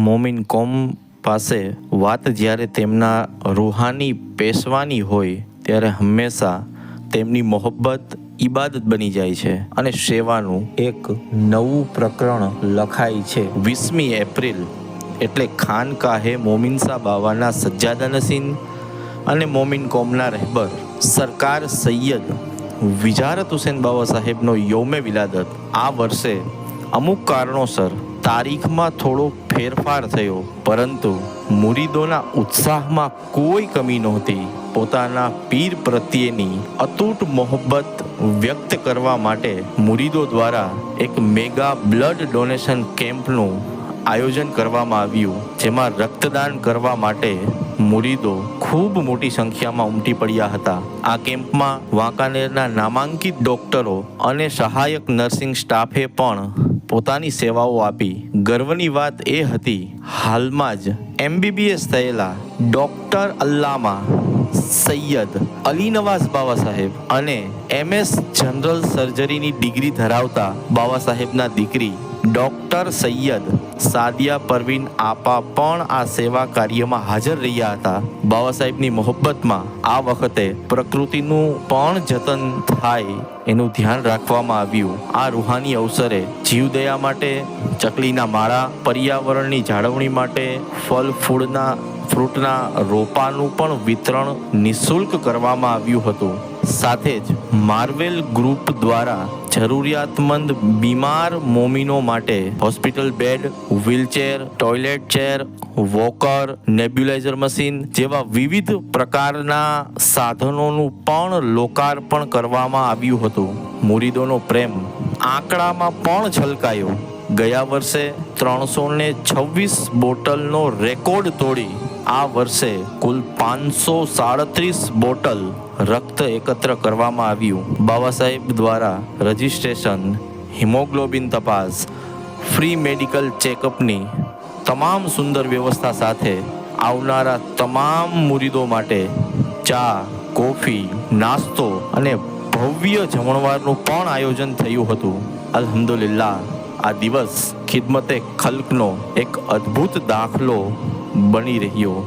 મોમિન કોમ પાસે વાત જ્યારે તેમના રૂહાની પેશવાની હોય ત્યારે હંમેશા તેમની મોહબ્બત ઇબાદત બની જાય છે અને સેવાનું એક નવું પ્રકરણ લખાય છે. 20મી એપ્રિલ એટલે ખાનકાહે મોમિનસા બાવાના સજ્જાદા નસીન અને મોમિન કોમના રહેબર સરકાર સૈયદ વિજારત હુસેન બાવા સાહેબનો યૌમે વિલાદત. આ વર્ષે અમુક કારણોસર તારીખમાં થોડો ફેરફાર થયો, પરંતુ મુરીદોના ઉત્સાહમાં કોઈ કમી નહોતી. પોતાના પીર પ્રત્યેની અતૂટ મોહબ્બત વ્યક્ત કરવા માટે મુરીદો દ્વારા એક મેગા બ્લડ ડોનેશન કેમ્પનું આયોજન કરવામાં આવ્યું, જેમાં રક્તદાન કરવા માટે મુરીદો ખૂબ મોટી સંખ્યામાં ઉમટી પડ્યા હતા. આ કેમ્પમાં વાંકાનેરના નામાંકિત ડોક્ટરો અને સહાયક નર્સિંગ સ્ટાફે પણ પોતાની સેવાઓ આપી. ગર્વની વાત એ હતી, હાલમાં જ MBBS થયેલા ડોક્ટર અલ્લામા સૈયદ અલી નવાઝ બાવા સાહેબ અને MS જનરલ સર્જરીની ડિગ્રી ધરાવતા બાવા સાહેબના દીકરી ડોક્ટર સૈયદ સાદિયા પરવીન આપા પણ આ સેવા કાર્યમાં હાજર રહ્યા હતા. બાવા સાહેબની મોહબ્બતમાં આ વખતે પ્રકૃતિનું પણ જતન થાય એનું ધ્યાન રાખવામાં આવ્યું. આ રૂહાની અવસરે જીવદયા માટે ચકલીના માળા, પર્યાવરણની જાળવણી માટે ફ્રૂટના રોપાનું પણ વિતરણ નિઃશુલ્ક કરવામાં આવ્યું હતું. સાથે જ માર્વેલ ગ્રુપ દ્વારા જરૂરિયાતમંદ બીમાર મોમીનો માટે hospital bed, wheelchair, toilet chair, walker, nebuliser machine જેવા વિવિધ પ્રકારના સાધનોનું પણ લોકાર્પણ કરવામાં આવ્યું હતું. મુરીદોનો પ્રેમ આંકડામાં પણ છલકાયો. ગયા વર્ષે 326 બોટલનો રેકોર્ડ તોડી આ વર્ષે કુલ 537 બોટલ રક્ત એકત્ર કરવામાં આવ્યું. બાવા સાહેબ દ્વારા રજિસ્ટ્રેશન, હિમોગ્લોબિન તપાસ, ફ્રી મેડિકલ ચેકઅપની તમામ સુંદર વ્યવસ્થા સાથે આવનારા તમામ મુરીદો માટે ચા, કોફી, નાસ્તો અને ભવ્ય જમણવારનું પણ આયોજન થયું હતું. અલ્હમ્દુલિલ્લાહ, આ દિવસ ખિદમતે ખલ્કનો એક અદ્ભુત દાખલો બની રહ્યો.